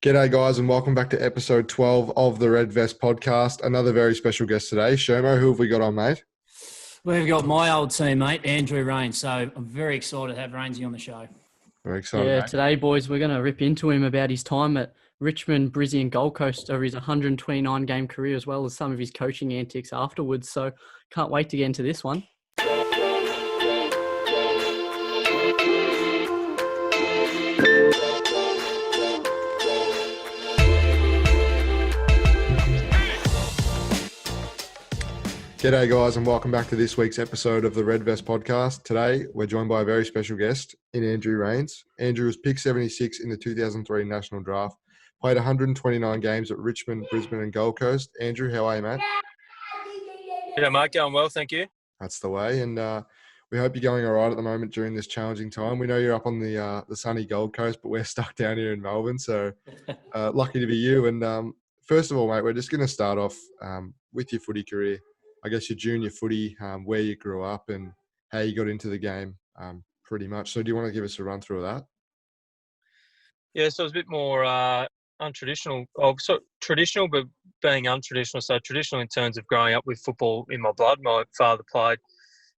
G'day, guys, and welcome back to episode 12 of the Red Vest podcast. Another very special guest today. Shomo, who have we got on, mate? We've got my old teammate, Andrew Raines. So I'm very excited to have Rainesy on the show. Very excited, Yeah, mate. today, boys, we're going to rip into him about his time at Richmond, Brizzy and Gold Coast over his 129-game career, as well as some of his coaching antics afterwards. So can't wait to get into this one. G'day, guys, and welcome back to this week's episode of the Red Vest podcast. Today, we're joined by a very special guest in Andrew Raines. Andrew was picked 76 in the 2003 National Draft, played 129 games at Richmond, Brisbane and Gold Coast. Andrew, how are you, mate? Yeah, mate, going well, thank you. That's the way, and we hope you're going all right at the moment during this challenging time. We know you're up on the sunny Gold Coast, but we're stuck down here in Melbourne, so lucky to be you. And first of all, mate, we're just going to start off with your footy career. I guess your junior footy, where you grew up and how you got into the game, pretty much. So do you want to give us a run through of that? Yeah, so it's a bit more untraditional. So traditional, but being untraditional. So traditional in terms of growing up with football in my blood. My father played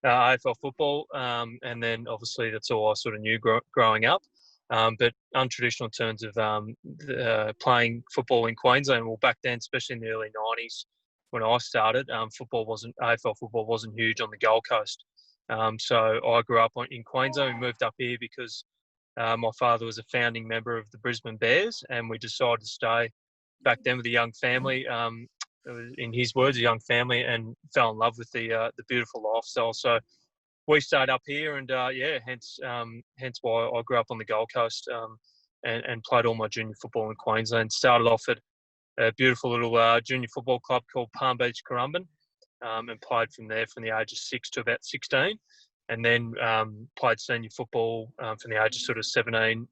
AFL football, and then obviously that's all I sort of knew growing up. But untraditional in terms of playing football in Queensland. Well, back then, especially in the early 90s, when I started, AFL football wasn't huge on the Gold Coast. So I grew up in Queensland. We moved up here because my father was a founding member of the Brisbane Bears, and we decided to stay back then with a young family. In his words, a young family, and fell in love with the beautiful lifestyle. So we stayed up here, and hence why I grew up on the Gold Coast and played all my junior football in Queensland. Started off at a beautiful little junior football club called Palm Beach Currumbin, and played from there from the age of 6 to about 16, and then played senior football from the age of sort of 17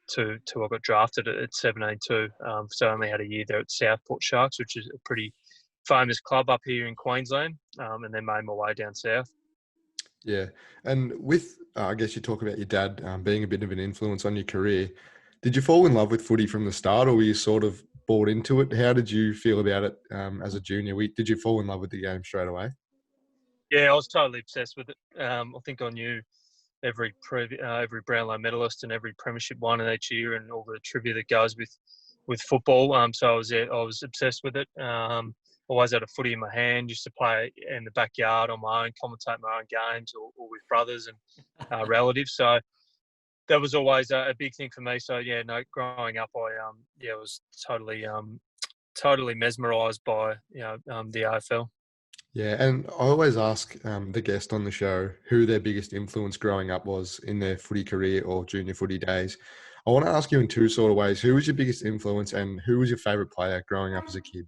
to I got drafted at 17 too. So I only had a year there at Southport Sharks, which is a pretty famous club up here in Queensland, and then made my way down south. Yeah. And with, I guess you talk about your dad being a bit of an influence on your career. Did you fall in love with footy from the start, or were you sort of bought into it? How did you feel about it as a junior? Did you fall in love with the game straight away? Yeah, I was totally obsessed with it. I think I knew every Brownlow medalist and every premiership won in each year, and all the trivia that goes with football. So I was obsessed with it. Always had a footy in my hand. Used to play in the backyard on my own, commentate my own games, or with brothers and relatives. So that was always a big thing for me. So yeah, no, growing up, I was totally mesmerised by the AFL. Yeah, and I always ask the guest on the show who their biggest influence growing up was in their footy career or junior footy days. I want to ask you in two sort of ways. Who was your biggest influence, and who was your favourite player growing up as a kid?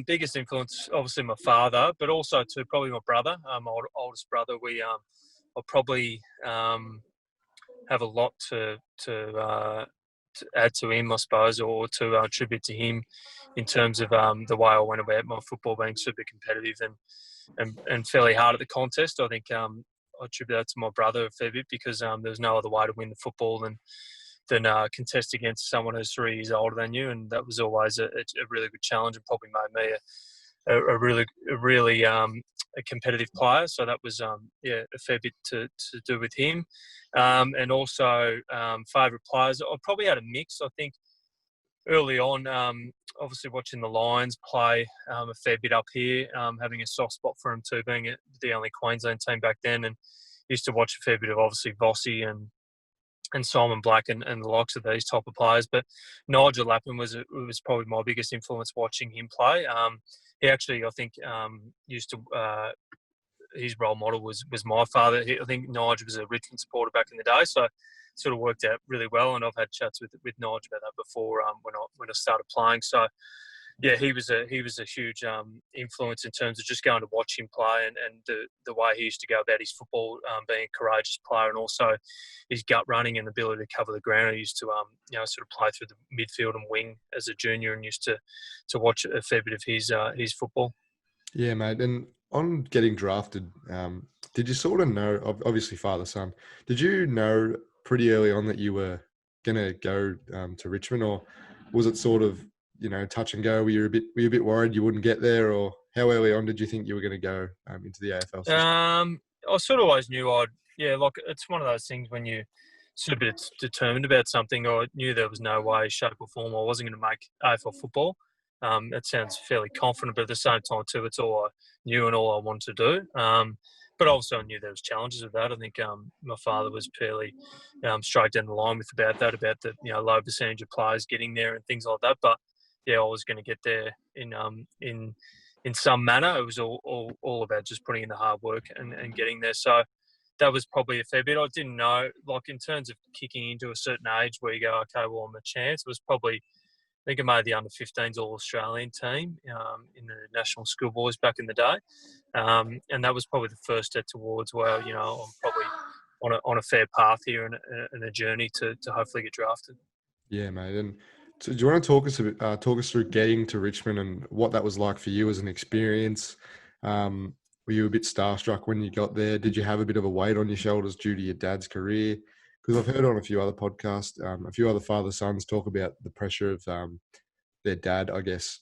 Biggest influence, obviously, my father, but also to probably my brother, my oldest brother. I'll probably have a lot to add to him, I suppose, or to attribute to him in terms of the way I went about my football, being super competitive and fairly hard at the contest. I think I attribute that to my brother a fair bit, because there was no other way to win the football than contest against someone who's 3 years older than you, and that was always a really good challenge, and probably made me a really a competitive player. So that was a fair bit to do with him. And also favourite players, I probably had a mix. I think early on, obviously watching the Lions play a fair bit up here, having a soft spot for them too, being the only Queensland team back then, and used to watch a fair bit of obviously Vossi and Simon Black and the likes of these type of players. But Nigel Lappin was probably my biggest influence watching him play. He actually, I think, used to his role model was my father. I think Nigel was a Richmond supporter back in the day, so it sort of worked out really well. And I've had chats with Nigel about that before when I started playing. So yeah, he was a huge influence in terms of just going to watch him play and the way he used to go about his football, being a courageous player, and also his gut running and ability to cover the ground. He used to sort of play through the midfield and wing as a junior, and used to watch a fair bit of his football. Yeah, mate. And on getting drafted, did you sort of know, obviously father son, did you know pretty early on that you were going to go to Richmond, or was it sort of, touch and go? Were you a bit worried you wouldn't get there, or how early on did you think you were going to go into the AFL system? I sort of always knew like it's one of those things when you sort of a bit determined about something, or knew there was no way, shape or form I wasn't going to make AFL football. That sounds fairly confident, but at the same time too, it's all I knew and all I wanted to do. But also I knew there was challenges with that. I think my father was fairly straight down the line with about the low percentage of players getting there and things like that. But yeah, I was going to get there in some manner. It was all about just putting in the hard work and getting there. So that was probably a fair bit. I didn't know, like in terms of kicking into a certain age where you go, okay, well, I'm a chance. It was probably, I think I made the under-15s All-Australian team in the national schoolboys back in the day. And that was probably the first step towards, well, I'm probably on a fair path here and a journey to hopefully get drafted. Yeah, mate. And so do you want to talk us through getting to Richmond and what that was like for you as an experience? Were you a bit starstruck when you got there? Did you have a bit of a weight on your shoulders due to your dad's career? Because I've heard on a few other podcasts, a few other father-sons talk about the pressure of their dad, I guess,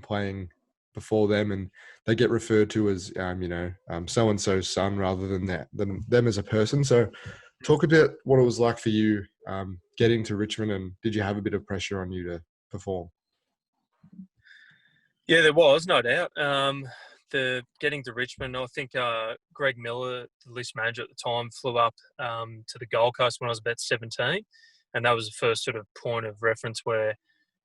playing before them, and they get referred to as, so-and-so's son rather than them as a person. So talk about what it was like for you getting to Richmond, and did you have a bit of pressure on you to perform? Yeah, there was, no doubt. The getting to Richmond, I think Greg Miller, the list manager at the time, flew up to the Gold Coast when I was about 17, and that was the first sort of point of reference where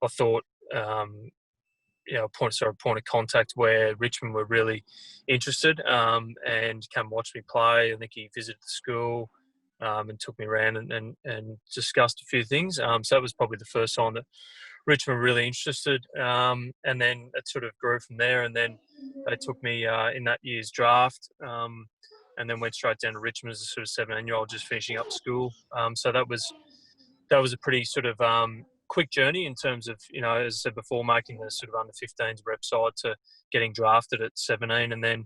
I thought, point of contact where Richmond were really interested and come watch me play. I think he visited the school and took me around and discussed a few things. So that was probably the first time that Richmond were really interested. And then it sort of grew from there. And then they took me in that year's draft and then went straight down to Richmond as a sort of 17-year-old just finishing up school. So that was a pretty sort of quick journey in terms of, as I said before, making the sort of under-15s rep side to getting drafted at 17 and then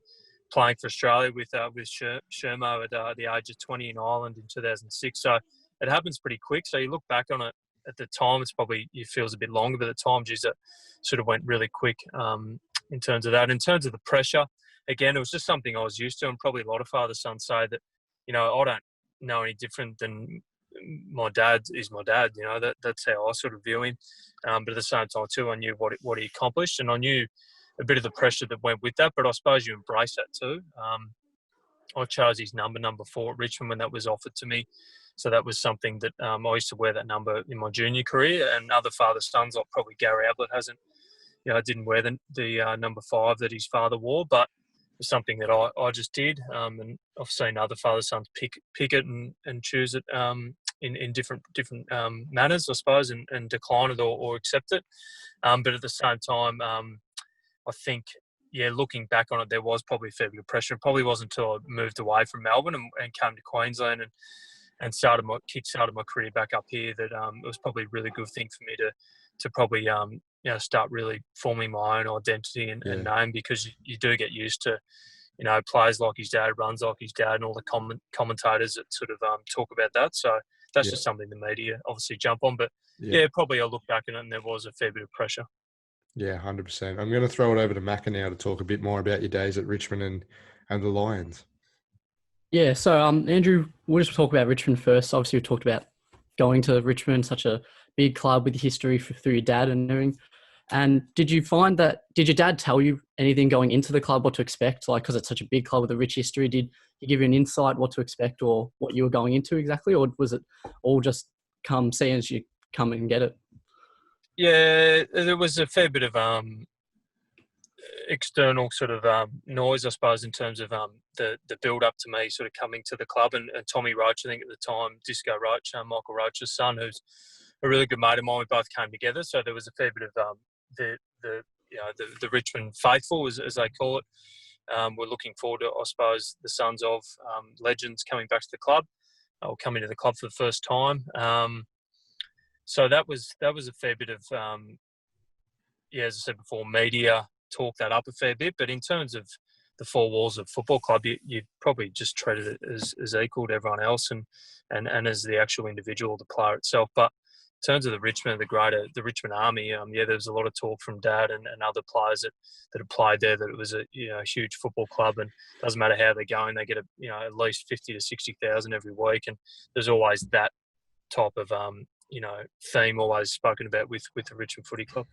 playing for Australia with Shermo at the age of 20 in Ireland in 2006. So it happens pretty quick. So you look back on it at the time, it feels a bit longer, but at the time, it sort of went really quick in terms of that. In terms of the pressure, again, it was just something I was used to, and probably a lot of father-sons say that, I don't know any different than my dad is my dad. That's how I sort of view him. But at the same time too, I knew what he accomplished, and I knew a bit of the pressure that went with that. But I suppose you embrace that too. I chose his number 4 at Richmond when that was offered to me. So that was something that I used to wear that number in my junior career, and other father-sons, like probably Gary Ablett, didn't wear the number 5 that his father wore, but it was something that I just did. And I've seen other father-sons pick it and choose it in different manners, I suppose, and decline it or accept it. But at the same time, I think, looking back on it, there was probably a fair bit of pressure. It probably wasn't until I moved away from Melbourne and came to Queensland and started my career back up here that it was probably a really good thing for me to probably start really forming my own identity and name, because you do get used to players like his dad, runs like his dad, and all the commentators that sort of talk about that. So that's just something the media obviously jump on. But probably I'll look back at it and there was a fair bit of pressure. Yeah, 100%. I'm going to throw it over to Macca now to talk a bit more about your days at Richmond and the Lions. Yeah, so Andrew, we'll just talk about Richmond first. Obviously, we talked about going to Richmond, such a big club with history through your dad and everything. And did your dad tell you anything going into the club, what to expect? Like, because it's such a big club with a rich history, did he give you an insight what to expect or what you were going into exactly? Or was it all just come see as you come and get it? Yeah, there was a fair bit of external sort of noise, I suppose, in terms of the build up to me sort of coming to the club, and Tommy Roach, I think at the time, Disco Roach, Michael Roach's son, who's a really good mate of mine. We both came together, so there was a fair bit of the Richmond faithful, as they call it. We're looking forward to, I suppose, the sons of legends coming back to the club or coming to the club for the first time. So that was a fair bit of, as I said before, media talk that up a fair bit. But in terms of the four walls of football club, you probably just treated it as equal to everyone else and as the actual individual, the player itself. But terms of the Richmond Army, there was a lot of talk from Dad and other players that had played there that it was a huge football club, and it doesn't matter how they're going, they get at least 50 to 60,000 every week, and there's always that type of theme always spoken about with the Richmond Footy Club.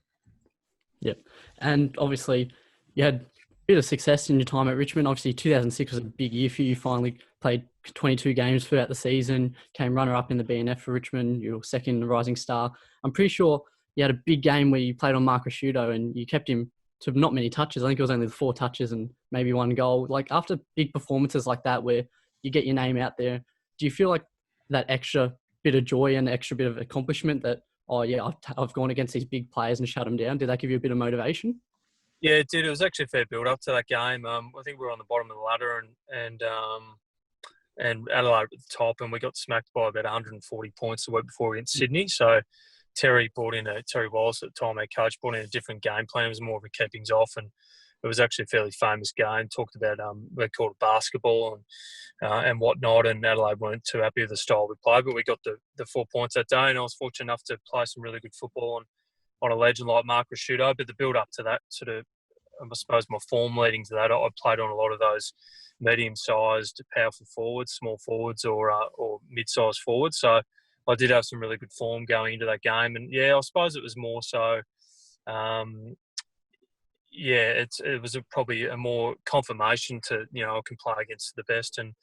Yep. And obviously you had a bit of success in your time at Richmond. Obviously 2006 was a big year for you. You finally played 22 games throughout the season, came runner-up in the BNF for Richmond. You were second in the Rising Star. I'm pretty sure you had a big game where you played on Mark Ricciuto and you kept him to not many touches. I think it was only 4 touches and maybe 1 goal. Like, after big performances like that where you get your name out there, do you feel like that extra bit of joy and extra bit of accomplishment that, oh yeah, I've gone against these big players and shut them down? Did that give you a bit of motivation? Yeah, it did. It was actually a fair build up to that game. I think we were on the bottom of the ladder and Adelaide at the top, and we got smacked by about 140 points the week before against Sydney. So Terry Wallace at the time, our coach, brought in a different game plan. It was more of a keepings off, and it was actually a fairly famous game. Talked about they called it basketball and whatnot, and Adelaide weren't too happy with the style we played, but we got the 4 points that day, and I was fortunate enough to play some really good football on a legend like Mark Ricciuto. But the build up to that, sort of, I suppose my form leading to that, I played on a lot of those medium-sized, powerful forwards, small forwards, or mid-sized forwards. So I did have some really good form going into that game, and I suppose it was more so. It was probably a more confirmation to I can play against the best and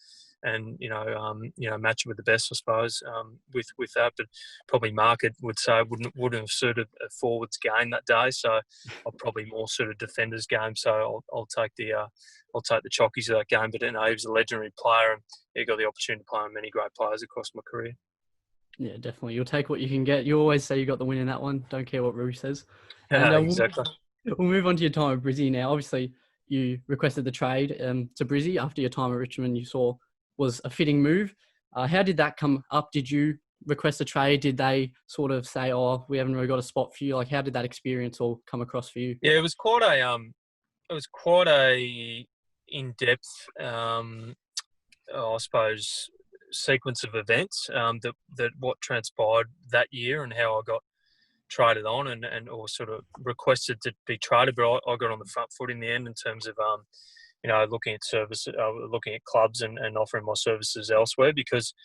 match it with the best, I suppose, with that. But probably Mark would say wouldn't have suited a forwards game that day, so I'll probably more suited defenders game. So I'll take the chockies of that game. But he was a legendary player, and he got the opportunity to play on many great players across my career. Yeah, definitely. You'll take what you can get. You always say you got the win in that one. Don't care what Rui says. And, exactly. We'll move on to your time at Brizzy now. Obviously, you requested the trade to Brizzy after your time at Richmond. You saw was a fitting move. How did that come up? Did you request a trade? Did they sort of say, "Oh, we haven't really got a spot for you"? Like, how did that experience all come across for you? Yeah, it was quite a in-depth, I suppose, sequence of events that what transpired that year and how I got traded on and or sort of requested to be traded, but I got on the front foot in the end in terms of looking at clubs and offering my services elsewhere. Because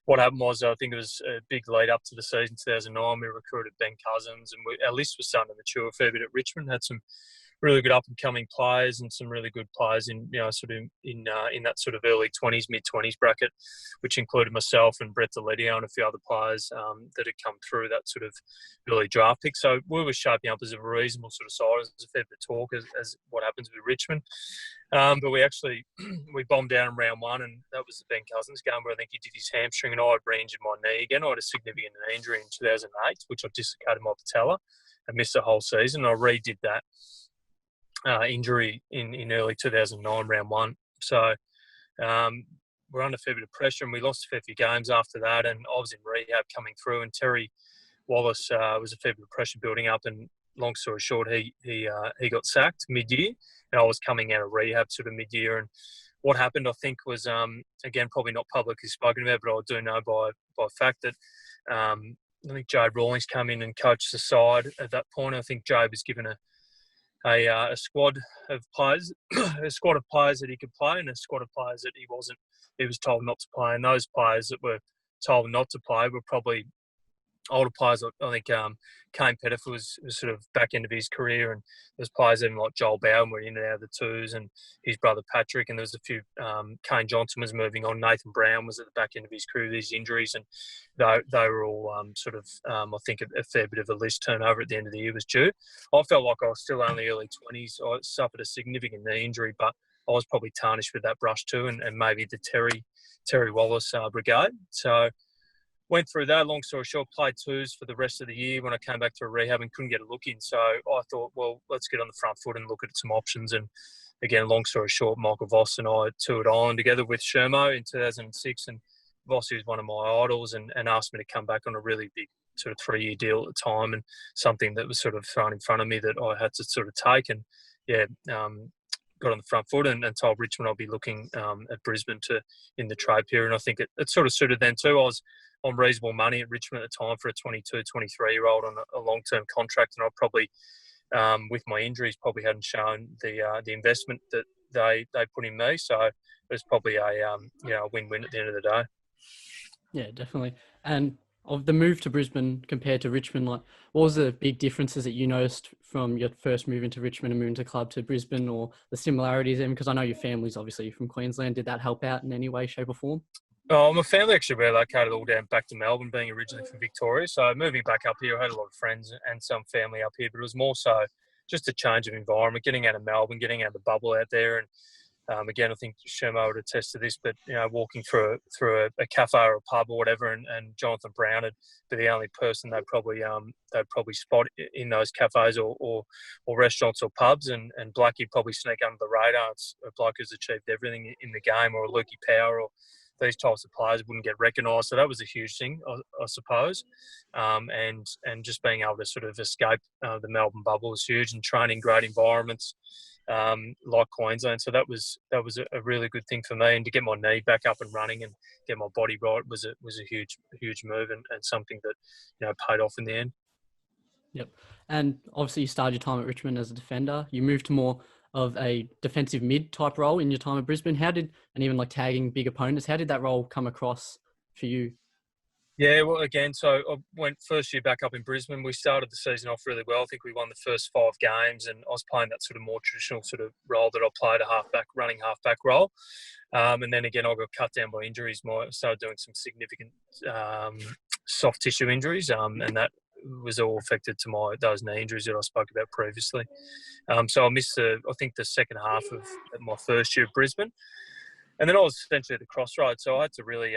what happened was, I think it was a big lead up to the season 2009. We recruited Ben Cousins, and our list was starting to mature a fair bit at Richmond. Had some really good up and coming players and some really good players in that sort of early 20s, mid 20s bracket, which included myself and Brett Deledio and a few other players that had come through that sort of early draft pick. So we were shaping up as a reasonable sort of side. As a fair bit of talk as what happens with Richmond. But we bombed down in round 1, and that was the Ben Cousins game where I think he did his hamstring and I had re-injured my knee again. I had a significant knee injury in 2008, which I dislocated my patella and missed the whole season. I redid that injury in early 2009, round 1. So we're under a fair bit of pressure, and we lost a fair few games after that, and I was in rehab coming through, and Terry Wallace was a fair bit of pressure building up, and long story short, he got sacked mid-year, and I was coming out of rehab sort of mid-year. And what happened, I think, was, again, probably not publicly spoken about, but I do know by fact that I think Jade Rawlings came in and coached the side at that point. I think Jade was given a squad of players, a squad of players that he could play, and a squad of players that he was told not to play. And those players that were told not to play were probably older players. I think Kane Pettifer was sort of back end of his career, and there's players even like Joel Bowen were in and out of the twos, and his brother Patrick, and there was a few. Kane Johnson was moving on. Nathan Brown was at the back end of his career with his injuries, and they were all I think a fair bit of a list turnover at the end of the year was due. I felt like I was still only early 20s. I suffered a significant knee injury, but I was probably tarnished with that brush too, and maybe the Terry Wallace brigade. So went through that. Long story short, played twos for the rest of the year when I came back to a rehab and couldn't get a look in. So I thought, well, let's get on the front foot and look at some options. And again, long story short, Michael Voss and I toured Ireland together with Shermo in 2006. And Voss was one of my idols and asked me to come back on a really big sort of 3-year deal at the time, and something that was sort of thrown in front of me that I had to sort of take. And got on the front foot and told Richmond I'll be looking at Brisbane in the trade period. And I think it sort of suited them too. I was on reasonable money at Richmond at the time for a 22, 23-year-old on a long-term contract, and I probably, with my injuries, probably hadn't shown the investment that they put in me. So it was probably a win-win at the end of the day. Yeah, definitely. And of the move to Brisbane compared to Richmond, like, what was the big differences that you noticed from your first move into Richmond and moving to club to Brisbane, or the similarities? And because I know your family's obviously from Queensland, did that help out in any way, shape, or form? Oh, my family actually relocated all down back to Melbourne, being originally from Victoria. So moving back up here, I had a lot of friends and some family up here, but it was more so just a change of environment, getting out of Melbourne, getting out of the bubble out there. And again, I think Shermo would attest to this, but walking through a cafe or a pub or whatever, and Jonathan Brown would be the only person they'd probably spot in those cafes or restaurants or pubs, and Blackie'd probably sneak under the radar. It's a bloke who's achieved everything in the game, or a Lukey Power, or these types of players wouldn't get recognised. So that was a huge thing, I suppose. And just being able to sort of escape the Melbourne bubble was huge, and training great environments like Queensland. So that was a really good thing for me, and to get my knee back up and running and get my body right was a huge move, and something that paid off in the end. Yep. And obviously you started your time at Richmond as a defender. You moved to more of a defensive mid type role in your time at Brisbane. And even like tagging big opponents, how did that role come across for you? Yeah, well, again, so I went first year back up in Brisbane. We started the season off really well. I think we won the first 5 games, and I was playing that sort of more traditional sort of role that I played, a running halfback role. And then again, I got cut down by injuries. I started doing some significant soft tissue injuries, and that was all affected to those knee injuries that I spoke about previously. So I missed the second half of my first year at Brisbane. And then I was essentially at the crossroads, so I had to really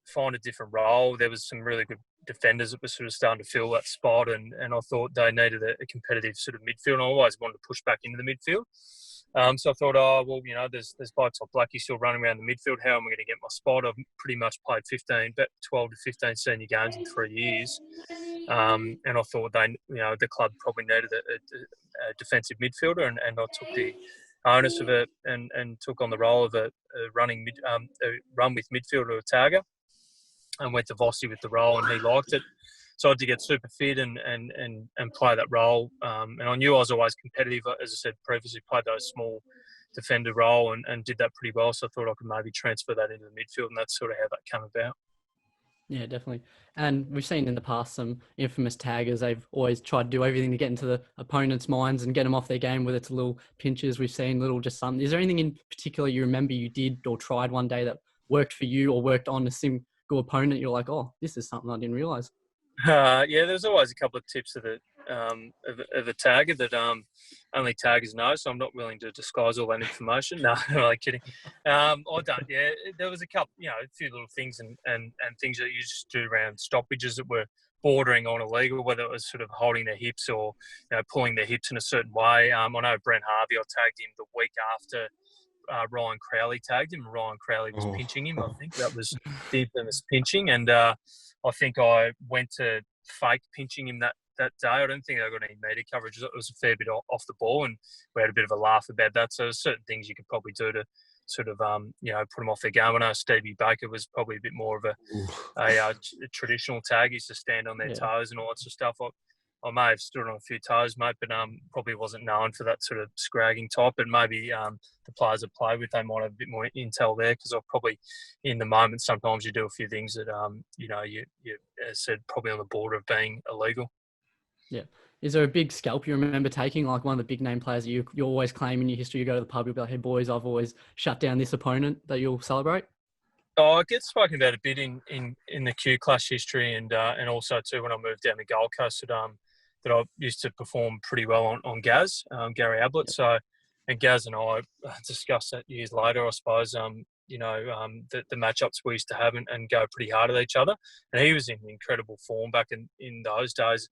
find a different role. There was some really good defenders that were sort of starting to fill that spot, and I thought they needed a competitive sort of midfield, and I always wanted to push back into the midfield. So I thought, there's blokes like Blackie still running around the midfield. How am I going to get my spot? I've pretty much played 12 to 15 senior games in 3 years. And I thought the club probably needed a defensive midfielder, and I took the onus of it and took on the role of a run with midfielder or tagger, and went to Vossi with the role, and he liked it. So I had to get super fit and play that role. And I knew I was always competitive. As I said previously, played those small defender role and did that pretty well. So I thought I could maybe transfer that into the midfield, and that's sort of how that came about. Yeah, definitely. And we've seen in the past some infamous taggers. They've always tried to do everything to get into the opponent's minds and get them off their game, whether it's little pinches. We've seen little just something. Is there anything in particular you remember you did or tried one day that worked for you or worked on a single opponent? You're like, oh, this is something I didn't realise. Yeah, there's always a couple of tips of a tagger that only taggers know, so I'm not willing to disguise all that information. No, I'm only kidding. I don't. Yeah, there was a couple, a few little things and things that you just do around stoppages that were bordering on illegal, whether it was sort of holding their hips or pulling their hips in a certain way. I know Brent Harvey, I tagged him the week after Ryan Crowley tagged him. Ryan Crowley was pinching him. I think that was the infamous pinching, and I think I went to fake pinching him that day. I don't think I got any media coverage. It was a fair bit off the ball, and we had a bit of a laugh about that. So there's certain things you could probably do to sort of put them off their game. I know Stevie Baker was probably a bit more of a traditional tag. He used to stand on their toes and all that sort of stuff. I may have stood on a few toes, mate, but probably wasn't known for that sort of scragging type. But maybe the players I play with, they might have a bit more intel there, because I probably, in the moment, sometimes you do a few things that, you said, probably on the border of being illegal. Yeah. Is there a big scalp you remember taking, like one of the big name players that you always claim in your history? You go to the pub, you'll be like, hey, boys, I've always shut down this opponent, that you'll celebrate? Oh, I get spoken about a bit in the Q Clash history, and also too when I moved down to Gold Coast that I used to perform pretty well on Gaz, Gary Ablett. So, and Gaz and I discussed that years later, I suppose, the matchups we used to have and go pretty hard at each other. And he was in incredible form back in those days,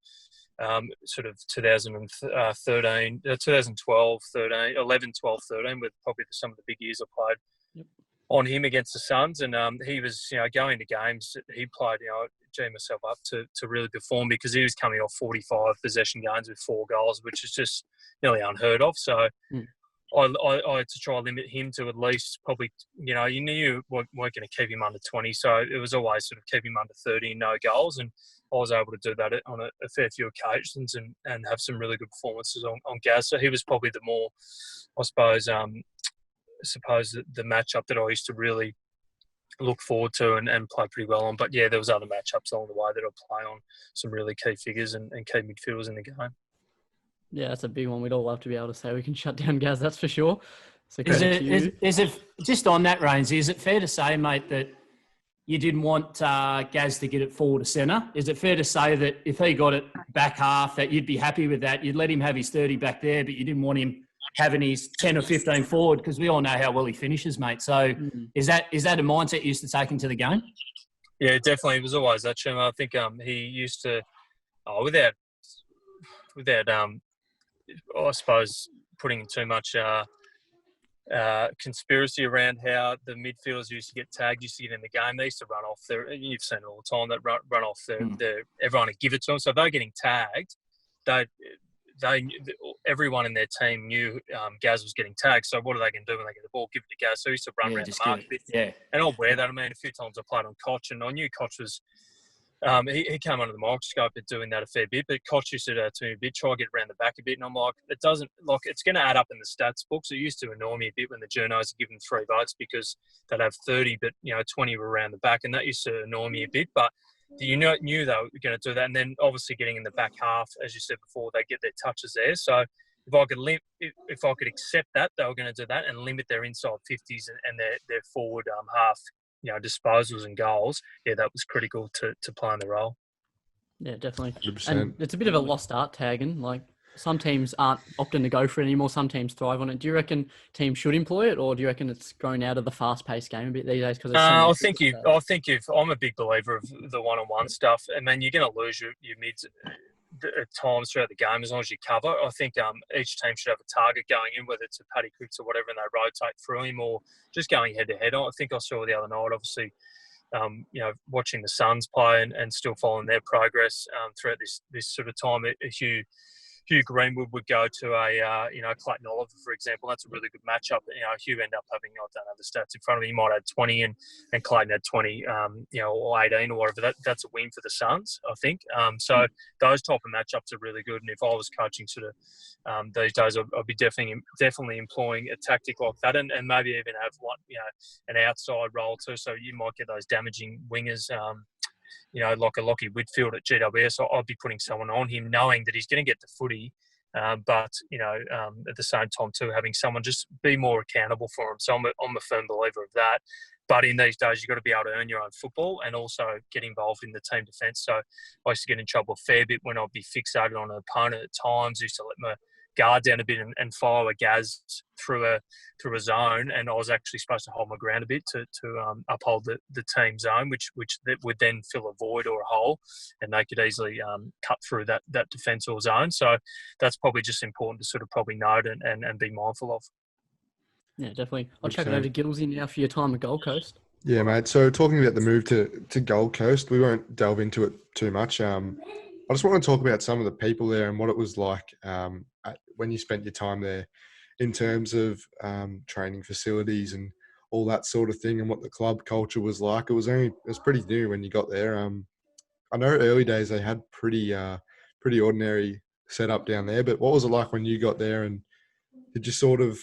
sort of 2013, 2012, 13, 11, 12, 13, with probably some of the big years I played. Yep. On him against the Suns, and he was, going to games that he played, G myself up to really perform, because he was coming off 45 possession games with 4 goals, which is just nearly unheard of. So I had to try to limit him to at least probably, you knew you weren't going to keep him under 20. So it was always sort of keep him under 30 and no goals. And I was able to do that on a fair few occasions and have some really good performances on Gaz. So he was probably the more, I suppose, the matchup that I used to really look forward to and play pretty well on. But, yeah, there was other matchups along the way that I play on some really key figures and key midfielders in the game. Yeah, that's a big one. We'd all love to be able to say we can shut down Gaz, that's for sure. So Is it just on that, Rainesy, is it fair to say, mate, that you didn't want Gaz to get it forward to centre? Is it fair to say that if he got it back half, that you'd be happy with that? You'd let him have his 30 back there, but you didn't want him having his 10 or 15 forward, because we all know how well he finishes, mate. So is that a mindset you used to take into the game? Yeah, definitely. It was always that, Shima. I think he used to, without I suppose, putting too much conspiracy around how the midfielders used to get tagged, used to get in the game. They used to run off their, you've seen it all the time, that run off their everyone would give it to them. So if they're getting tagged, everyone in their team knew Gaz was getting tagged. So what are they going to do when they get the ball? Give it to Gaz. So he used to run around the mark a bit. Yeah. And I'll wear that. I mean, a few times I played on Koch, and I knew Koch was he came under the microscope at doing that a fair bit, but Koch used to do to me a bit, try to get around the back a bit, and I'm like, it's going to add up in the stats books. It used to annoy me a bit when the journos give them 3 votes because they'd have 30, but 20 were around the back, and that used to annoy me a bit. But knew they were going to do that, and then obviously getting in the back half, as you said before, they get their touches there. So if I could accept that they were going to do that and limit their inside 50s and their forward half, disposals and goals, yeah, that was critical to playing the role. Yeah, definitely. 100%. And it's a bit of a lost art, tagging. Like, some teams aren't opting to go for it anymore. Some teams thrive on it. Do you reckon teams should employ it, or do you reckon it's grown out of the fast-paced game a bit these days? Because I think I'm a big believer of the one-on-one stuff. I mean, you're going to lose your mids at times throughout the game as long as you cover. I think each team should have a target going in, whether it's a Paddy Cripps or whatever, and they rotate through him, or just going head-to-head. I think I saw the other night, obviously, watching the Suns play and still following their progress throughout this sort of time. Hugh Greenwood would go to a Clayton Oliver, for example. That's a really good matchup. Hugh ended up having, I don't have the stats in front of me, he might have 20 and Clayton had 20, or 18 or whatever. That's a win for the Suns, I think. So those type of matchups are really good. And if I was coaching sort of these days, I'd be definitely employing a tactic like that, and maybe even have one, an outside role too. So you might get those damaging wingers. Like a Lockie Whitfield at GWS, I'd be putting someone on him knowing that he's going to get the footy, but at the same time too, having someone just be more accountable for him. So I'm a firm believer of that. But in these days, you've got to be able to earn your own football and also get involved in the team defence. So I used to get in trouble a fair bit when I'd be fixated on an opponent at times. I used to let my guard down a bit and follow a Gaz through a zone, and I was actually supposed to hold my ground a bit to uphold the team zone, which would then fill a void or a hole, and they could easily cut through that defence or zone. So that's probably just important to sort of probably note and be mindful of. Yeah, definitely. I'll chuck it over to Gilsey now for your time at Gold Coast. Yeah, mate. So talking about the move to Gold Coast, we won't delve into it too much. I just want to talk about some of the people there and what it was like when you spent your time there in terms of training facilities and all that sort of thing, and what the club culture was like. It was pretty new when you got there. I know early days they had pretty ordinary setup down there, but what was it like when you got there, and did you sort of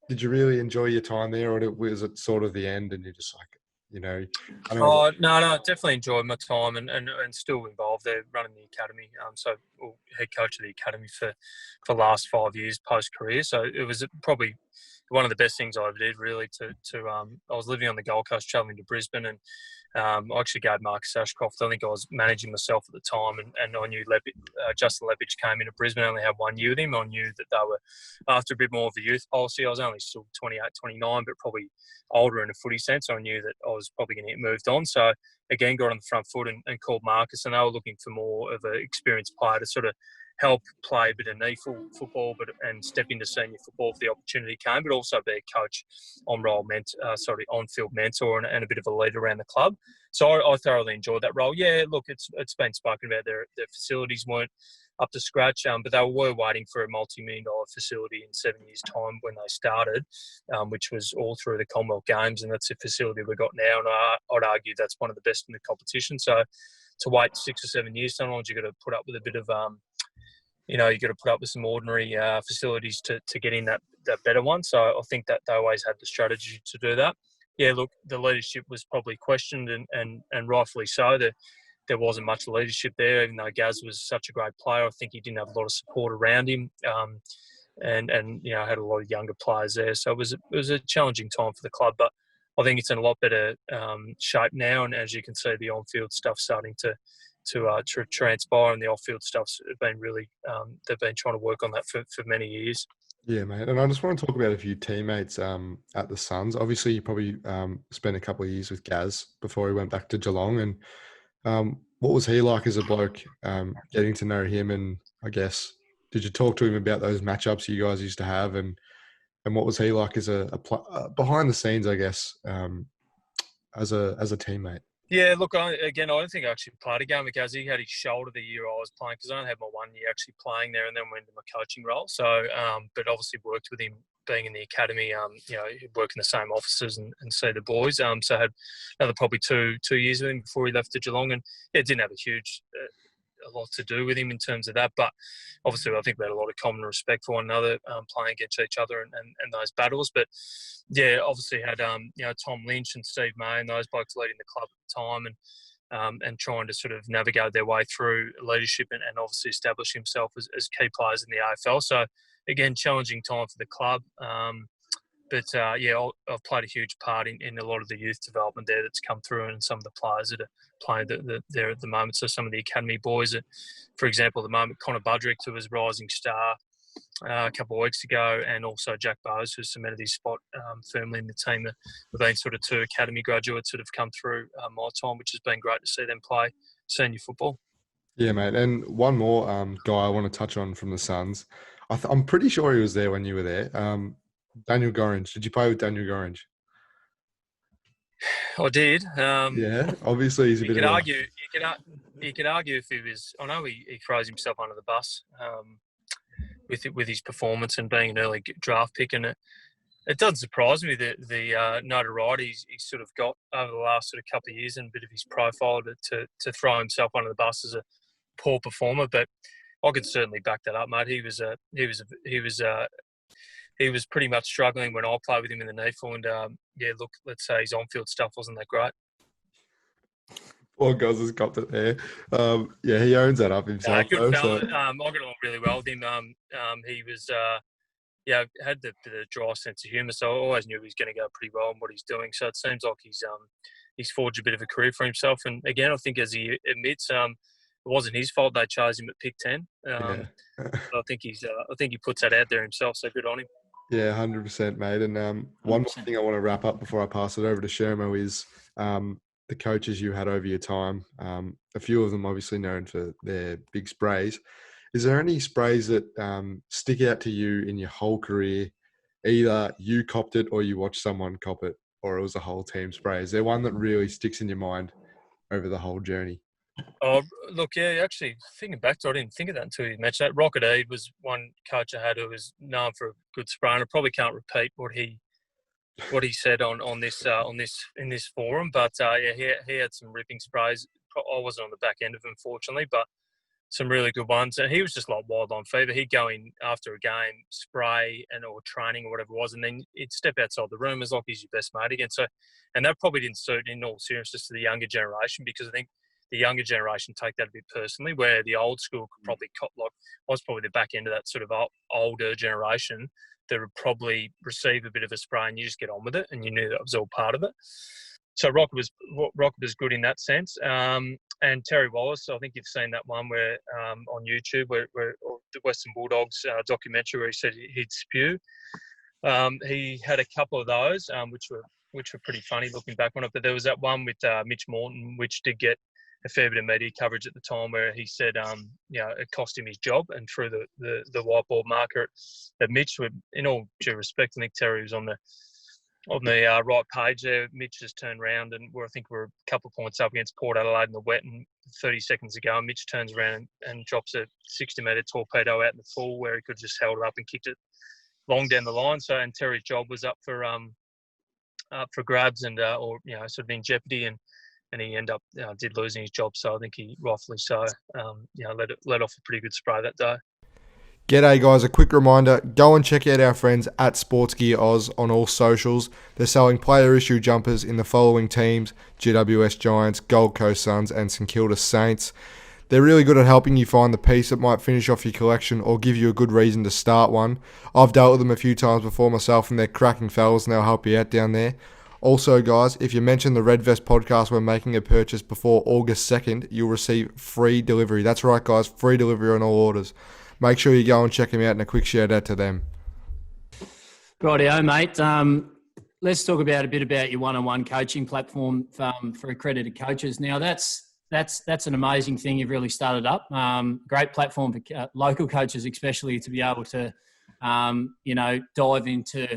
did you really enjoy your time there, or was it sort of the end and you're just like, I don't know. No, definitely enjoyed my time and still involved there running the academy. Head coach of the academy for the last 5 years post-career. So it was probably one of the best things I ever did, really. I was living on the Gold Coast, travelling to Brisbane, and I actually gave Marcus Ashcroft. I think I was managing myself at the time, and I knew Justin Leppich came into Brisbane. I only had 1 year with him. I knew that they were after a bit more of a youth policy. I was only still 28, 29, but probably older in a footy sense. So I knew that I was probably going to get moved on. So again, got on the front foot and called Marcus, and they were looking for more of an experienced player to sort of help play a bit of knee football, and step into senior football if the opportunity came, but also be a coach, on-field mentor and a bit of a leader around the club. So I thoroughly enjoyed that role. Yeah, look, it's been spoken about. Their facilities weren't up to scratch. But they were waiting for a multi-million-dollar facility in 7 years' time when they started, which was all through the Commonwealth Games, and that's the facility we've got now. And I'd argue that's one of the best in the competition. So to wait 6 or 7 years, sometimes you've got to put up with a bit of you've got to put up with some ordinary facilities to get in that better one. So I think that they always had the strategy to do that. Yeah, look, the leadership was probably questioned, and rightfully so. There wasn't much leadership there, even though Gaz was such a great player. I think he didn't have a lot of support around him, and had a lot of younger players there. So it was a challenging time for the club, but I think it's in a lot better shape now. And as you can see, the on-field stuff starting to transpire, and the off-field stuff's been really they've been trying to work on that for many years. Yeah, mate. And I just want to talk about a few teammates at the Suns. Obviously, you probably spent a couple of years with Gaz before he went back to Geelong. And what was he like as a bloke, getting to know him? And I guess, did you talk to him about those matchups you guys used to have? And what was he like as behind the scenes, I guess, as a teammate? Yeah, look, I don't think I actually played a game with Gaz. He had his shoulder the year I was playing, because I only had my 1 year actually playing there, and then went into my coaching role. So, but obviously worked with him being in the academy, work in the same offices and see the boys. So I had another probably two years with him before he left to Geelong, and it didn't have a lot to do with him in terms of that. But obviously, I think we had a lot of common respect for one another, playing against each other and those battles. But yeah, obviously had Tom Lynch and Steve May and those blokes leading the club at the time, and trying to sort of navigate their way through leadership and obviously establish himself as key players in the AFL. So again, challenging time for the club. But I've played a huge part in a lot of the youth development there that's come through, and some of the players that are playing there at the moment. So some of the academy boys, for example, at the moment, Connor Budrick, who was rising star a couple of weeks ago, and also Jack Bowes, who's cemented his spot firmly in the team. There have been sort of two academy graduates that have come through my time, which has been great to see them play senior football. Yeah, mate. And one more guy I want to touch on from the Suns. I'm pretty sure he was there when you were there. Daniel Gorringe. Did you play with Daniel Gorringe? I did. Yeah, obviously he's a bit of You could argue if he was. I know he throws himself under the bus with his performance and being an early draft pick, and it doesn't surprise me that the notoriety he's sort of got over the last sort of couple of years, and a bit of his profile to throw himself under the bus as a poor performer. But I could certainly back that up, mate. He was pretty much struggling when I played with him in the NEFL, and let's say his on-field stuff wasn't that great. Poor Goz has copped it there. He owns that up himself. Good fella. I got along really well with him. He was, had the dry sense of humour, so I always knew he was going to go pretty well in what he's doing. So it seems like he's forged a bit of a career for himself. And again, I think, as he admits, it wasn't his fault they chose him at pick 10. I think he puts that out there himself. So good on him. Yeah, 100%, mate. And one more thing I want to wrap up before I pass it over to Shermo is the coaches you had over your time. A few of them obviously known for their big sprays. Is there any sprays that stick out to you in your whole career? Either you copped it or you watched someone cop it, or it was a whole team spray. Is there one that really sticks in your mind over the whole journey? Oh, look, yeah, actually, thinking back to it, I didn't think of that until you mentioned that. Rocket Eade was one coach I had who was known for a good spray, and I probably can't repeat what he said on this forum, but he had some ripping sprays. I wasn't on the back end of them, fortunately, but some really good ones. And he was just like wild on fever. He'd go in after a game, spray or training or whatever it was, and then he'd step outside the room as like he's your best mate again. So, and that probably didn't suit, in all seriousness, to the younger generation, because I think the younger generation take that a bit personally, where the old school could probably was probably the back end of that sort of older generation that would probably receive a bit of a spray and you just get on with it, and you knew that was all part of it. So Rocket was good in that sense. And Terry Wallace, I think you've seen that one where on YouTube, where the Western Bulldogs documentary, where he said he'd spew. He had a couple of those, which were pretty funny looking back on it. But there was that one with Mitch Morton, which did get a fair bit of media coverage at the time, where he said, it cost him his job, and threw the whiteboard marker at Mitch. In all due respect, I think Terry was on on the right page there, Mitch just turned around and I think we're a couple of points up against Port Adelaide in the wet, and 30 seconds ago, Mitch turns around and drops a 60-metre torpedo out in the full where he could have just held it up and kicked it long down the line. So, and Terry's job was up for grabs and or sort of in jeopardy, and he ended up did losing his job. So I think he rightfully so let off a pretty good spray that day. G'day guys, a quick reminder, go and check out our friends at Sports Gear Oz on all socials. They're selling player issue jumpers in the following teams: GWS Giants, Gold Coast Suns and St Kilda Saints. They're really good at helping you find the piece that might finish off your collection or give you a good reason to start one. I've dealt with them a few times before myself, and they're cracking fellas and they'll help you out down there. Also guys, if you mention the Red Vest podcast when making a purchase before August 2nd, you'll receive free delivery. That's right guys, free delivery on all orders. Make sure you go and check them out, and a quick shout out to them. Rightio, mate. Let's talk about a bit about your one-on-one coaching platform for accredited coaches. Now, that's an amazing thing you've really started up. Great platform for local coaches, especially, to be able to, dive into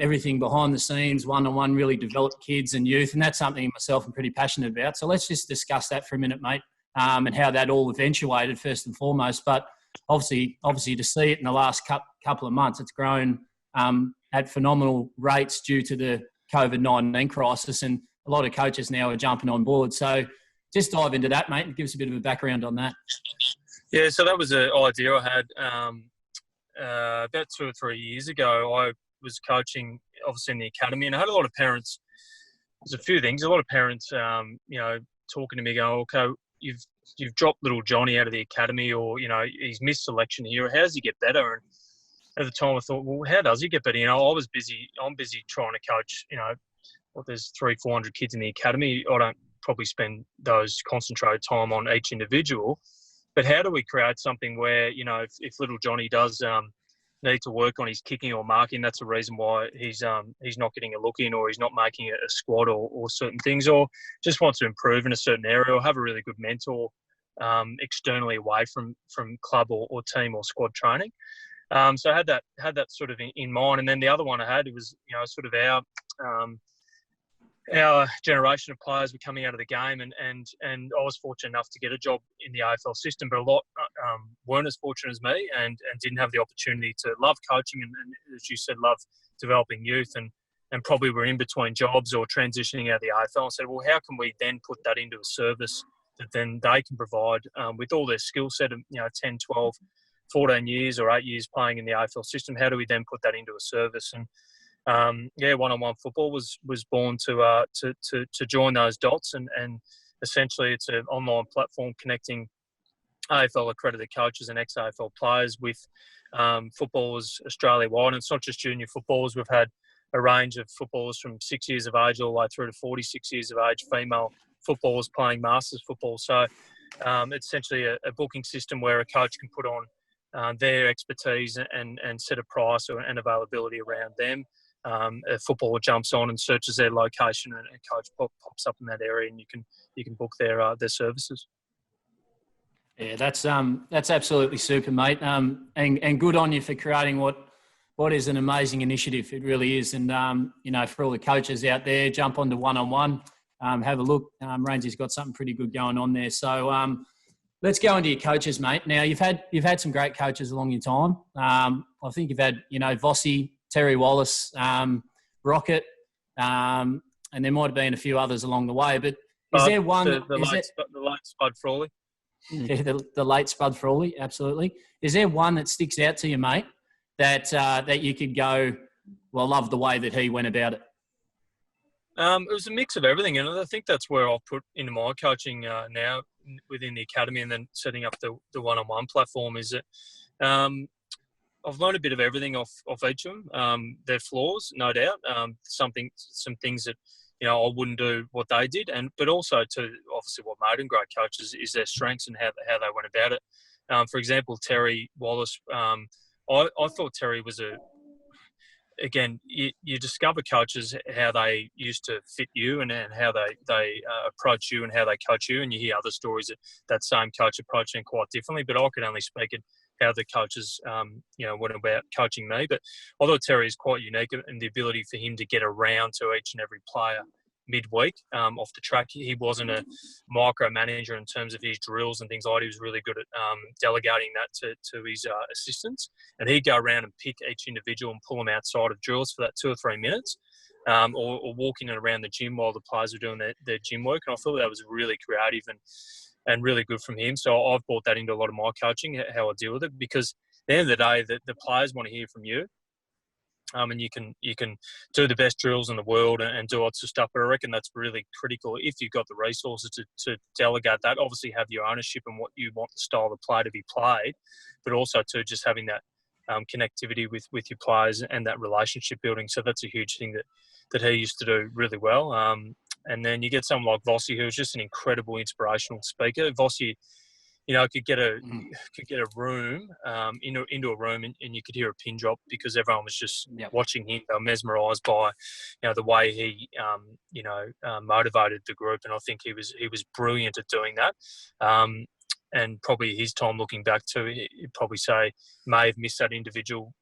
everything behind the scenes, one-on-one, really develop kids and youth, and that's something myself I'm pretty passionate about. So let's just discuss that for a minute, mate, and how that all eventuated first and foremost. But obviously to see it in the last couple of months, it's grown at phenomenal rates due to the COVID-19 crisis, and a lot of coaches now are jumping on board. So just dive into that, mate, and give us a bit of a background on that. Yeah, so that was an idea I had about 2 or 3 years ago. I was coaching, obviously, in the academy, and I had a lot of parents. There's a few things. A lot of parents, talking to me, going, "Okay, you've dropped little Johnny out of the academy, or he's missed selection here. How does he get better?" And at the time, I thought, well, how does he get better? I was busy. I'm busy trying to coach. There's 300-400 kids in the academy. I don't probably spend those concentrated time on each individual. But how do we create something where if little Johnny does need to work on his kicking or marking, that's the reason why he's not getting a look in, or he's not making a squad, or certain things, or just wants to improve in a certain area, or have a really good mentor externally away from club or team or squad training. So I had that sort of in mind. And then the other one I had, it was sort of our generation of players were coming out of the game, and I was fortunate enough to get a job in the AFL system, but a lot weren't as fortunate as me, and didn't have the opportunity to love coaching and as you said, love developing youth, and probably were in between jobs or transitioning out of the AFL, and said, well, how can we then put that into a service that then they can provide with all their skill set of 10, 12, 14 years or 8 years playing in the AFL system? How do we then put that into a service? And one-on-one football was born to join those dots, and essentially it's an online platform connecting AFL accredited coaches and ex-AFL players with footballers Australia-wide. And it's not just junior footballers. We've had a range of footballers from 6 years of age all the way through to 46 years of age, female footballers playing Masters football. So it's essentially a booking system where a coach can put on their expertise and set a price and availability around them. A footballer jumps on and searches their location, and a coach pops up in that area, and you can book their services. Yeah, that's absolutely super, mate. And good on you for creating what is an amazing initiative. It really is. And for all the coaches out there, jump onto one-on-one, have a look. Rainesy's got something pretty good going on there. So let's go into your coaches, mate. Now you've had some great coaches along your time. I think you've had Vossi, Terry Wallace, Rocket, and there might have been a few others along the way. But is there one? The late Spud Frawley. Yeah, the late Spud Frawley, absolutely. Is there one that sticks out to you, mate, that you could go, well, I love the way that he went about it? It was a mix of everything, and I think that's where I've put into my coaching now within the academy, and then setting up the one-on-one platform, is that I've learned a bit of everything off each of them. Their flaws, no doubt. Some things that I wouldn't do what they did, but also to obviously what made them great coaches is their strengths and how they went about it. For example, Terry Wallace. I thought Terry was again, you discover coaches, how they used to fit you and how they approach you and how they coach you. And you hear other stories that same coach approaching quite differently. But I could only speak at how the coaches, went about coaching me. But although Terry is quite unique in the ability for him to get around to each and every player midweek off the track, he wasn't a micromanager in terms of his drills and things like that. He was really good at delegating that to his assistants, and he'd go around and pick each individual and pull them outside of drills for that 2 or 3 minutes, or walking around the gym while the players were doing their gym work. And I thought that was really creative and really good from him. So I've brought that into a lot of my coaching, how I deal with it, because at the end of the day, the players want to hear from you. And you can do the best drills in the world and do lots of stuff. But I reckon that's really critical if you've got the resources to delegate that. Obviously, have your ownership and what you want the style of play to be played, but also to just having that connectivity with your players and that relationship building. So that's a huge thing that he used to do really well. And then you get someone like Vossi, who's just an incredible inspirational speaker. Vossi, could get a room into a room and you could hear a pin drop because everyone was just watching him. They were mesmerised by, the way he, motivated the group. And I think he was brilliant at doing that. And probably his time looking back to, he'd probably say may have missed that individual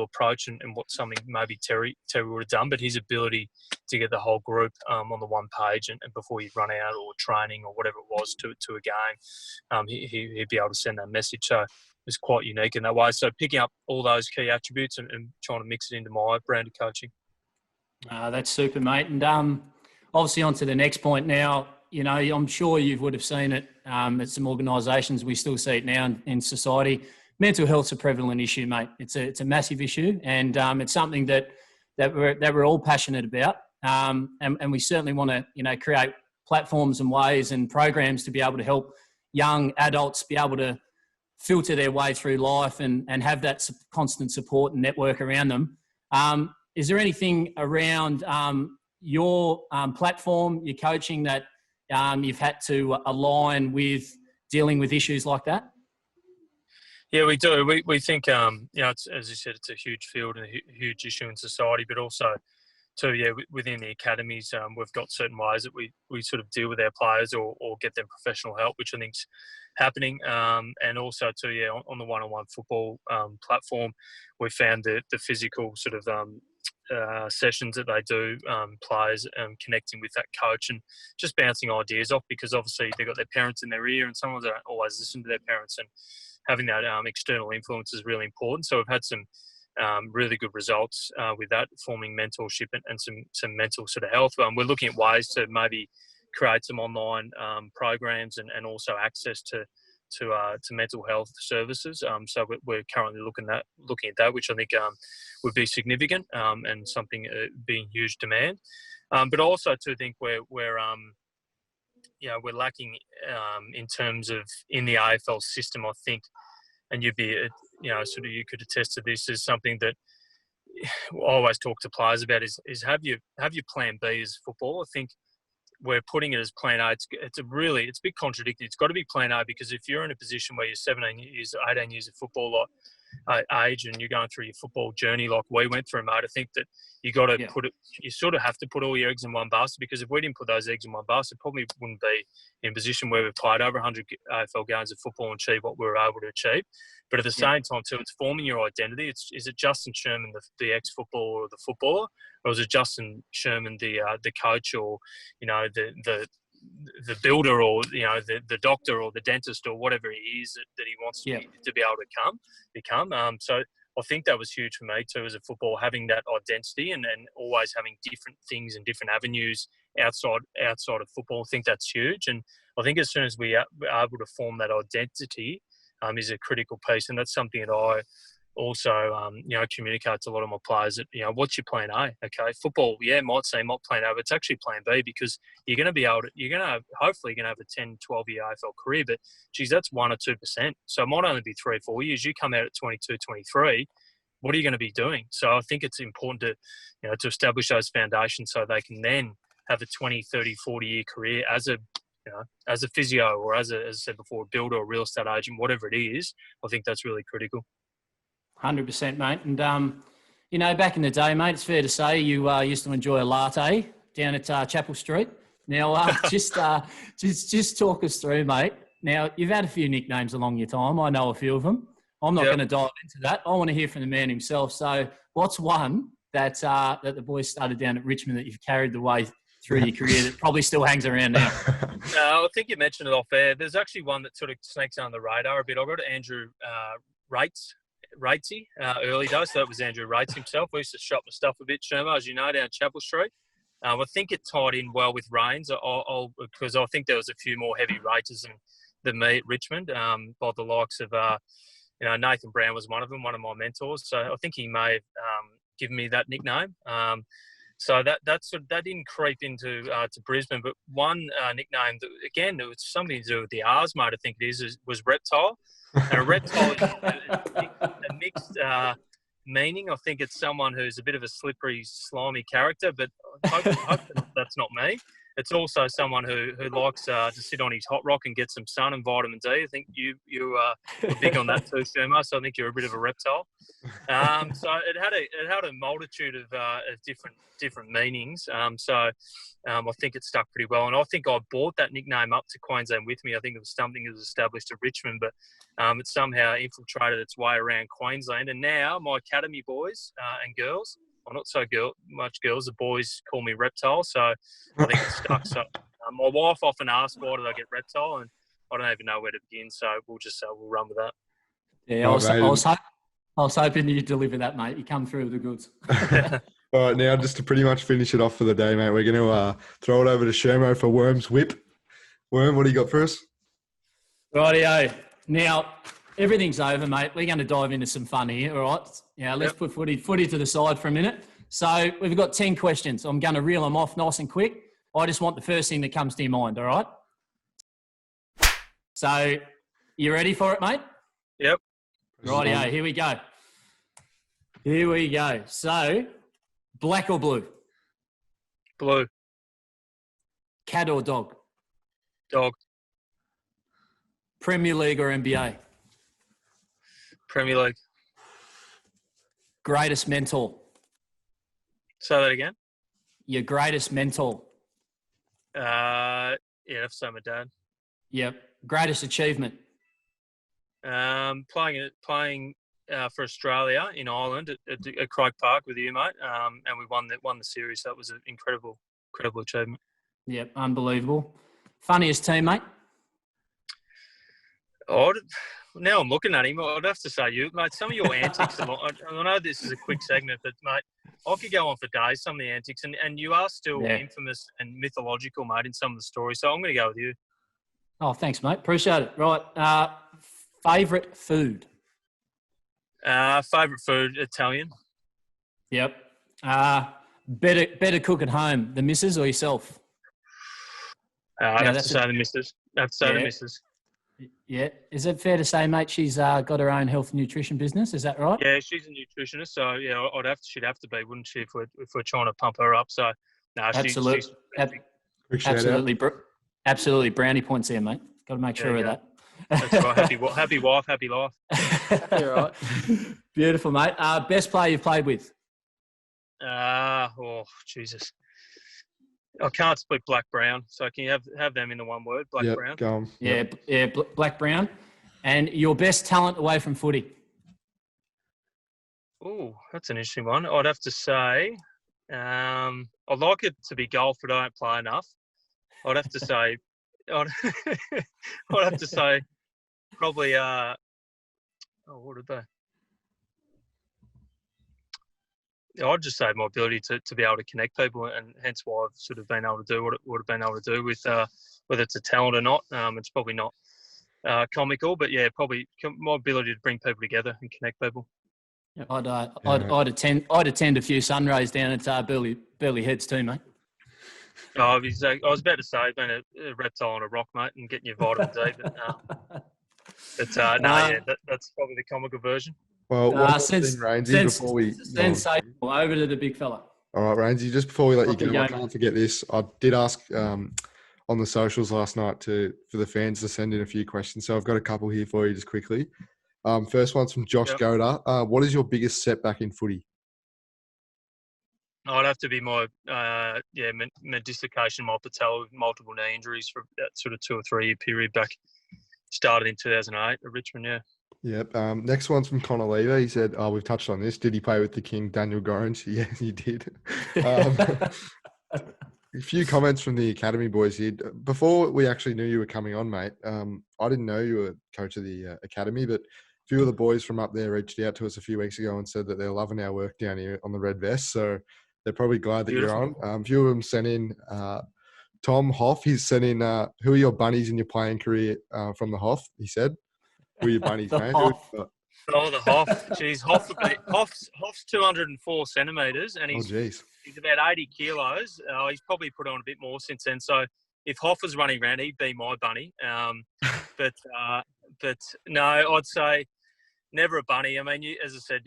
approach and what something maybe Terry would have done, but his ability to get the whole group on the one page and before you'd run out or training or whatever it was to a game, he'd be able to send that message. So it was quite unique in that way. So picking up all those key attributes and trying to mix it into my brand of coaching. That's super, mate. And obviously on to the next point now. I'm sure you would have seen it at some organisations. We still see it now in society. Mental health's a prevalent issue, mate. It's a massive issue, and it's something that we're all passionate about. And we certainly want to, create platforms and ways and programs to be able to help young adults be able to filter their way through life and have that constant support and network around them. Is there anything around your platform, your coaching that you've had to align with dealing with issues like that? Yeah, we do. We think, it's, as you said, it's a huge field and a huge issue in society, but also, too, within the academies, we've got certain ways that we sort of deal with our players or get them professional help, which I think's happening. And also, too, on the one-on-one football platform, we found the physical sort of sessions that they do, players connecting with that coach and just bouncing ideas off, because obviously they've got their parents in their ear and some of them don't always listen to their parents, and having that external influence is really important. So we've had some really good results with that, forming mentorship and some mental sort of health. We're looking at ways to maybe create some online programs and also access to mental health services. So we're currently looking at that, which I think would be significant and something being huge demand. But also to think we're lacking in terms of in the AFL system, I think, and you'd be, you could attest to this, is something that I always talk to players about is have your plan B as football. I think we're putting it as plan A. It's a bit contradictory. It's got to be plan A, because if you're in a position where you're 17 years, 18 years of football age and you're going through your football journey like we went through, mate, I think that you got to you sort of have to put all your eggs in one basket, because if we didn't put those eggs in one basket, probably wouldn't be in a position where we've played over 100 AFL games of football and achieved what we were able to achieve. But at the same time, too, it's forming your identity. Is it Justin Sherman, the ex-footballer or the footballer, or is it Justin Sherman, the coach, or the builder, or the doctor or the dentist or whatever he is that he wants to be able to become. So I think that was huge for me too as a footballer, having that identity and always having different things and different avenues outside of football. I think that's huge, and I think as soon as we are able to form that identity is a critical piece, and that's something that I also, communicate to a lot of my players that, what's your plan A? Okay, football, might seem not plan A, but it's actually plan B, because you're going to be able to, hopefully you're going to have a 10, 12-year AFL career, but geez, that's 1 or 2%. So it might only be 3 or 4 years. You come out at 22, 23, what are you going to be doing? So I think it's important to, to establish those foundations so they can then have a 20, 30, 40-year career as a physio or as I said before, a builder or real estate agent, whatever it is. I think that's really critical. 100%, mate. And, You know, back in the day, mate, it's fair to say you used to enjoy a latte down at Chapel Street. Now, just talk us through, mate. Now, you've had a few nicknames along your time. I know a few of them. I'm not going to dive into that. I want to hear from the man himself. So what's one that the boys started down at Richmond that you've carried the way through your career that probably still hangs around now? I think you mentioned it off air. There's actually one that sort of snakes under the radar a bit. I got Andrew Rainesy early days. So that was Andrew Rates himself. We used to shop the stuff a bit, Sherma, as you know, down Chapel Street. I think it tied in well with Raines because I think there was a few more heavy raters than me at Richmond, by the likes of, Nathan Brown was one of them, one of my mentors. So I think he may have given me that nickname. So that didn't creep into to Brisbane. But one nickname that, again, it was something to do with the R's, mate, I think it is, was Reptile. And a reptile is a mixed meaning. I think it's someone who's a bit of a slippery, slimy character, but I hope that's not me. It's also someone who likes to sit on his hot rock and get some sun and vitamin D. I think you were big on that too, Sherma. So I think you're a bit of a reptile. So it had a multitude of different meanings. So I think it stuck pretty well. And I think I brought that nickname up to Queensland with me. I think it was something that was established at Richmond, but it somehow infiltrated its way around Queensland. And now my academy boys and girls, well, not so much girls, the boys call me Reptile. So I think it's stuck. So my wife often asks, why did I get Reptile? And I don't even know where to begin. So we'll run with that. Yeah, I was hoping you'd deliver that, mate. You come through with the goods. All right, now just to pretty much finish it off for the day, mate, we're going to throw it over to Shermo for Worm's whip. Worm, what do you got for us? Rightio. Now, everything's over, mate. We're going to dive into some fun here, all right? Yeah, let's put footy to the side for a minute. So we've got 10 questions. I'm going to reel them off nice and quick. I just want the first thing that comes to your mind, all right? So you ready for it, mate? Yep. Rightio, here we go. So, black or blue? Blue. Cat or dog? Dog. Premier League or NBA? Premier League. Greatest mentor? Say that again. Your greatest mentor? Yeah, that's my dad. Yep. Greatest achievement? Playing for Australia in Ireland at Croke Park with you, mate, and we won the series. That was an incredible achievement. Yep, unbelievable. Funniest teammate? Now I'm looking at him. I'd have to say you, mate. Some of your antics. I know this is a quick segment, but mate, I could go on for days. Some of the antics, and you are still infamous and mythological, mate, in some of the stories. So I'm going to go with you. Oh, thanks, mate. Appreciate it. Right. Favourite food? Favourite food, Italian. Yep. Better cook at home, the missus or yourself? I'd have to say the missus. Yeah. Is it fair to say, mate, she's got her own health and nutrition business? Is that right? Yeah, she's a nutritionist. So, yeah, she'd have to be, wouldn't she, if we're trying to pump her up. So, no, absolutely. Absolutely. Brownie points there, mate. Got to make sure of that. That's right. Happy wife, happy life. You're right. Beautiful, mate. Best player you've played with? Jesus. I can't split black-brown, so can you have them in the one word, black-brown? Go on. Yeah, black-brown. And your best talent away from footy? Oh, that's an interesting one. I'd have to say, I'd like it to be golf, but I don't play enough. I'd have to say, probably, what did they? I'd just say my ability to be able to connect people, and hence why I've sort of been able to do what I've been able to do with whether it's a talent or not. It's probably not comical, but yeah, probably my ability to bring people together and connect people. Yeah, I'd attend a few Sunrays down at Burley Heads too, mate. I was about to say being a reptile on a rock, mate, and getting your vitamin D, that's probably the comical version. Well, before we sensational. Over to the big fella. All right, Rainesy, just before we let you go, I can't forget this. I did ask on the socials last night for the fans to send in a few questions, so I've got a couple here for you just quickly. First one's from Josh Goda. What is your biggest setback in footy? I'd have to be my dislocation, my patella, multiple knee injuries for that sort of 2 or 3 year period back. Started in 2008 at Richmond. Yeah. Yep. Next one's from Connor Lever. He said, "Oh, we've touched on this. Did he play with the king, Daniel Gorringe?" Yeah, he did. A few comments from the academy boys here. Before we actually knew you were coming on, mate, I didn't know you were coach of the academy, but a few of the boys from up there reached out to us a few weeks ago and said that they're loving our work down here on the Red Vest. So they're probably glad that Beautiful. you're on. A few of them sent in Tom Hoff. He's sent in, who are your bunnies in your playing career from the Hoff, he said. Who are your bunnies, The mate? Hoff. Oh, the Hoff. Jeez, Hoff's 204 centimetres, and Oh, geez. he's about 80 kilos. He's probably put on a bit more since then. So if Hoff was running around, he'd be my bunny. But no, I'd say never a bunny. I mean, as I said,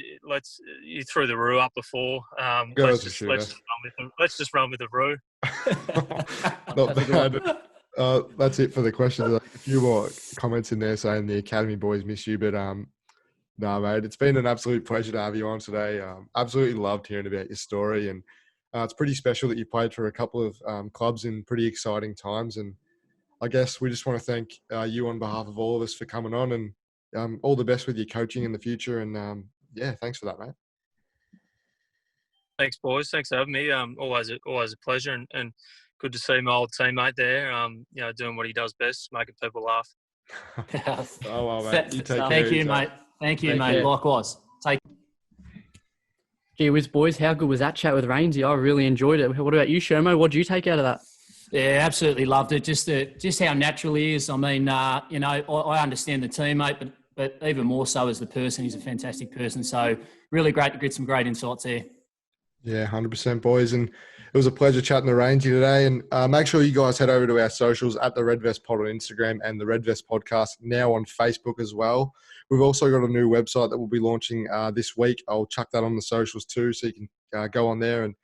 you threw the Roo up before. Let's just run with the Roo. Not bad. That's it for the questions. A few more comments in there saying the academy boys miss you, but no, mate, it's been an absolute pleasure to have you on today. Absolutely loved hearing about your story, and it's pretty special that you played for a couple of clubs in pretty exciting times. And I guess we just want to thank you on behalf of all of us for coming on, and all the best with your coaching in the future. And yeah, thanks for that, mate. Thanks, boys. Thanks for having me. Always a pleasure, and good to see my old teammate there. Doing what he does best, making people laugh. Oh, well, mate. You take care. Thank you, mate. Thank you, mate. Likewise. Gee whiz, boys, how good was that chat with Rainesy? I really enjoyed it. What about you, Shermo? What did you take out of that? Yeah, absolutely loved it. Just how natural he is. I mean, I understand the teammate, but even more so as the person. He's a fantastic person. So really great to get some great insights there. Yeah, 100%, boys. And it was a pleasure chatting to Rainesy today. And make sure you guys head over to our socials at the Red Vest Pod on Instagram and the Red Vest Podcast now on Facebook as well. We've also got a new website that we'll be launching this week. I'll chuck that on the socials too, so you can go on there and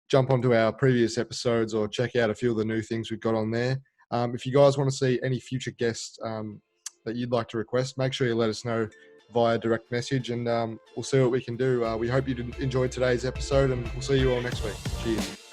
jump onto our previous episodes or check out a few of the new things we've got on there. If you guys want to see any future guests that you'd like to request, make sure you let us know via direct message, and we'll see what we can do. We hope you enjoyed today's episode, and we'll see you all next week. Cheers.